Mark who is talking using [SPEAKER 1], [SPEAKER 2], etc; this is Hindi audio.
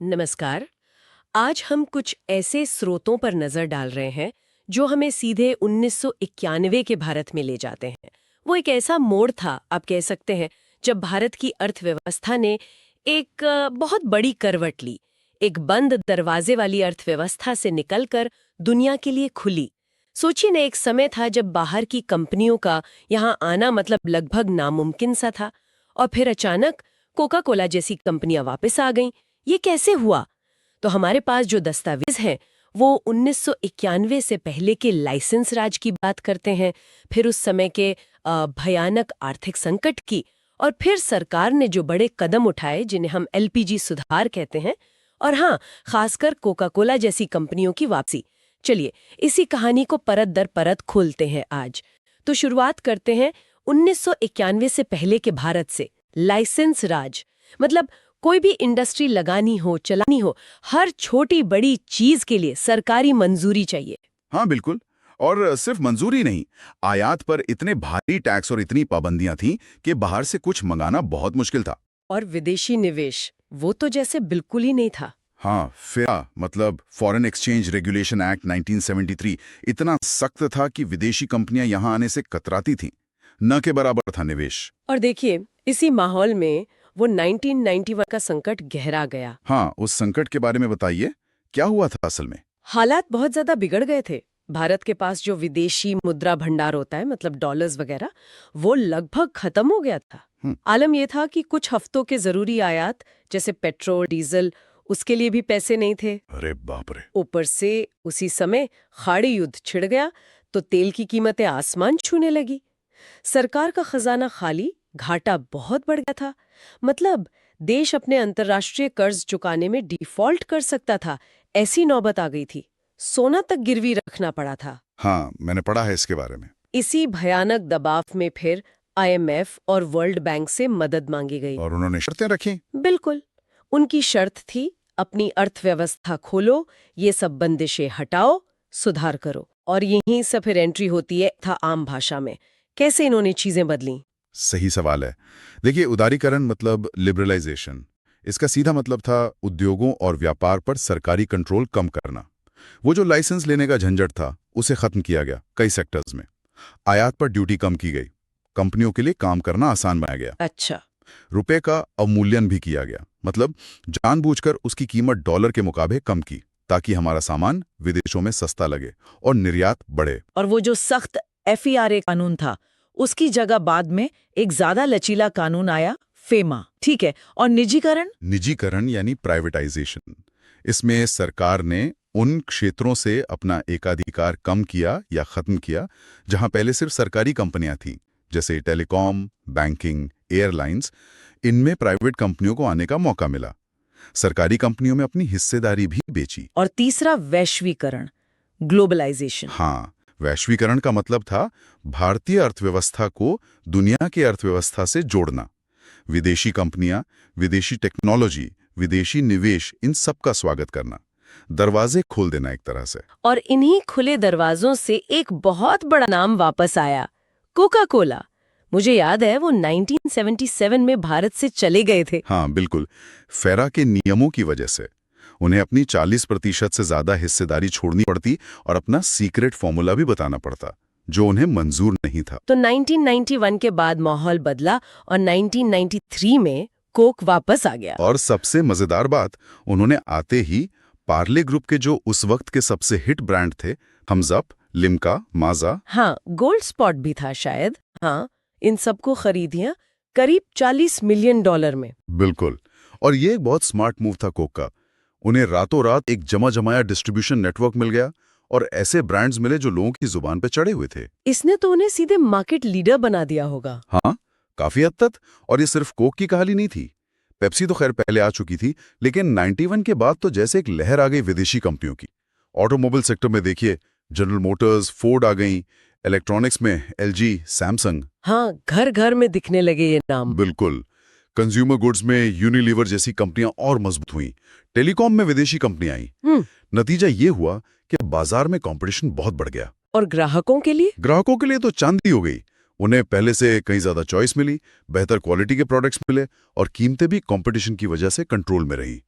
[SPEAKER 1] नमस्कार। आज हम कुछ ऐसे स्रोतों पर नजर डाल रहे हैं जो हमें सीधे 1991 के भारत में ले जाते हैं। वो एक ऐसा मोड़ था, आप कह सकते हैं, जब भारत की अर्थव्यवस्था ने एक बहुत बड़ी करवट ली। एक बंद दरवाजे वाली अर्थव्यवस्था से निकलकर दुनिया के लिए खुली। सोचिए न, एक समय था जब बाहर की कंपनियों का यहाँ आना मतलब लगभग नामुमकिन सा था, और फिर अचानक कोका कोला जैसी कंपनियां वापस आ गईं। ये कैसे हुआ? तो हमारे पास जो दस्तावेज हैं वो 1991 से पहले के लाइसेंस राज की बात करते हैं, फिर उस समय के भयानक आर्थिक संकट की, और फिर सरकार ने जो बड़े कदम उठाए जिन्हें हम एलपीजी सुधार कहते हैं, और हाँ, खासकर कोका कोला जैसी कंपनियों की वापसी। चलिए इसी कहानी को परत दर परत खोलते हैं आज। तो शुरुआत करते हैं 1991 से पहले के भारत से। लाइसेंस राज मतलब कोई भी इंडस्ट्री लगानी हो, चलानी हो, हर छोटी बड़ी चीज के लिए सरकारी मंजूरी चाहिए।
[SPEAKER 2] हाँ बिल्कुल। और सिर्फ मंजूरी नहीं, आयात पर इतने भारी टैक्स और इतनी पाबंदियां थीं कि बाहर से कुछ मंगाना बहुत मुश्किल था।
[SPEAKER 1] और विदेशी निवेश, वो तो जैसे बिल्कुल ही नहीं था।
[SPEAKER 2] हाँ, फेरा मतलब फॉरेन एक्सचेंज रेगुलेशन एक्ट 1973 इतना सख्त था कि विदेशी कंपनियां यहां आने से कतराती थीं। न के बराबर था निवेश।
[SPEAKER 1] और देखिए, इसी माहौल में वो 1991 का संकट गहरा गया।
[SPEAKER 2] हाँ, उस संकट के बारे में बताइए, क्या हुआ था असल में?
[SPEAKER 1] हालात बहुत ज्यादा बिगड़ गए थे। भारत के पास जो विदेशी मुद्रा भंडार होता है, मतलब डॉलर्स वगैरह, वो लगभग खत्म हो गया था। आलम यह था कि कुछ हफ्तों के जरूरी आयात जैसे पेट्रोल, डीजल, उसके लिए भी पैसे नहीं थे।
[SPEAKER 2] अरे बाप रे।
[SPEAKER 1] ऊपर से उसी समय खाड़ी युद्ध छिड़ गया तो तेल की कीमतें आसमान छूने लगी। सरकार का खजाना खाली, घाटा बहुत बढ़ गया था। मतलब देश अपने अंतर्राष्ट्रीय कर्ज चुकाने में डिफॉल्ट कर सकता था, ऐसी नौबत आ गई थी। सोना तक गिरवी रखना पड़ा था।
[SPEAKER 2] हाँ, मैंने पढ़ा है इसके बारे में।
[SPEAKER 1] इसी भयानक दबाव में फिर आईएमएफ और वर्ल्ड बैंक से मदद मांगी गई।
[SPEAKER 2] और उन्होंने शर्तें रखी।
[SPEAKER 1] बिल्कुल। उनकी शर्त थी, अपनी अर्थव्यवस्था खोलो, ये सब बंदिशें हटाओ, सुधार करो। और यहीं से फिर एंट्री होती है था आम भाषा में। कैसे इन्होंने चीजें बदली?
[SPEAKER 2] सही सवाल है। देखिए, उदारीकरण मतलब लिबरलाइजेशन। इसका सीधा मतलब था उद्योगों और व्यापार पर सरकारी कंट्रोल कम करना। वो जो लाइसेंस लेने का झंझट था, उसे खत्म किया गया कई सेक्टर्स में। आयात पर ड्यूटी कम की गई, कंपनियों के लिए काम करना आसान बनाया गया।
[SPEAKER 1] अच्छा।
[SPEAKER 2] रुपए का अवमूल्यन भी किया गया, मतलब जानबूझकर उसकी कीमत डॉलर के मुकाबले कम की, ताकि हमारा सामान विदेशों में सस्ता लगे और निर्यात बढ़े।
[SPEAKER 1] और वो जो सख्त एफईआरए कानून था, उसकी जगह बाद में एक ज्यादा लचीला कानून आया, फेमा। ठीक है। और निजीकरण?
[SPEAKER 2] निजीकरण यानी प्राइवेटाइजेशन। इसमें सरकार ने उन क्षेत्रों से अपना एकाधिकार कम किया या खत्म किया जहां पहले सिर्फ सरकारी कंपनियां थीं, जैसे टेलीकॉम, बैंकिंग, एयरलाइंस। इनमें प्राइवेट कंपनियों को आने का मौका मिला। सरकारी कंपनियों में अपनी हिस्सेदारी भी बेची।
[SPEAKER 1] और तीसरा वैश्वीकरण, ग्लोबलाइजेशन।
[SPEAKER 2] हाँ, वैश्वीकरण का मतलब था भारतीय अर्थव्यवस्था को दुनिया की अर्थव्यवस्था से जोड़ना। विदेशी कंपनियां, विदेशी टेक्नोलॉजी, विदेशी निवेश, इन सब का स्वागत करना, दरवाजे खोल देना एक तरह से।
[SPEAKER 1] और इन्हीं खुले दरवाजों से एक बहुत बड़ा नाम वापस आया, कोका कोला। मुझे याद है वो 1977 में भारत से चले गए थे।
[SPEAKER 2] हाँ बिल्कुल, फेरा के नियमों की वजह से उन्हें अपनी 40% से ज्यादा हिस्सेदारी छोड़नी पड़ती और अपना सीक्रेट फॉर्मूला भी बताना पड़ता, जो उन्हें मंजूर नहीं था।
[SPEAKER 1] तो 1991 के बाद माहौल बदला और 1993 में कोक वापस आ गया।
[SPEAKER 2] और सबसे मजेदार बात, उन्होंने आते ही पार्ले ग्रुप के जो उस वक्त के सबसे हिट ब्रांड थे, थम्स अप, लिम्का, माजा,
[SPEAKER 1] हाँ, गोल्ड स्पॉट भी था शायद, हाँ, इन सबको खरीदिया करीब $40 मिलियन में।
[SPEAKER 2] बिल्कुल। और ये एक बहुत स्मार्ट मूव था कोक का। उन्हें रातों रात एक जमा जमाया डिस्ट्रीब्यूशन नेटवर्क मिल गया और ऐसे ब्रांड्स मिले जो लोगों की जुबान पे चढ़े हुए थे।
[SPEAKER 1] इसने तो उन्हें सीधे मार्केट लीडर बना दिया होगा।
[SPEAKER 2] हाँ, काफी हद तक। और ये सिर्फ कोक की कहानी नहीं थी। पेप्सी तो खैर पहले आ चुकी थी, लेकिन 91 के बाद तो जैसे एक लहर आ गई विदेशी कंपनियों की। ऑटोमोबाइल सेक्टर में देखिए, जनरल मोटर्स, फोर्ड आ गई। इलेक्ट्रॉनिक्स में एलजी, सैमसंग।
[SPEAKER 1] हाँ, घर घर में दिखने लगे ये नाम।
[SPEAKER 2] बिल्कुल। कंज्यूमर गुड्स में यूनिलीवर जैसी कंपनियां और मजबूत हुई। टेलीकॉम में विदेशी कंपनियां आई। नतीजा ये हुआ कि बाजार में कंपटीशन बहुत बढ़ गया।
[SPEAKER 1] और ग्राहकों के लिए?
[SPEAKER 2] ग्राहकों के लिए तो चांदी हो गई। उन्हें पहले से कहीं ज्यादा चॉइस मिली, बेहतर क्वालिटी के प्रोडक्ट्स मिले और कीमतें भी कंपटीशन की वजह से कंट्रोल में रही।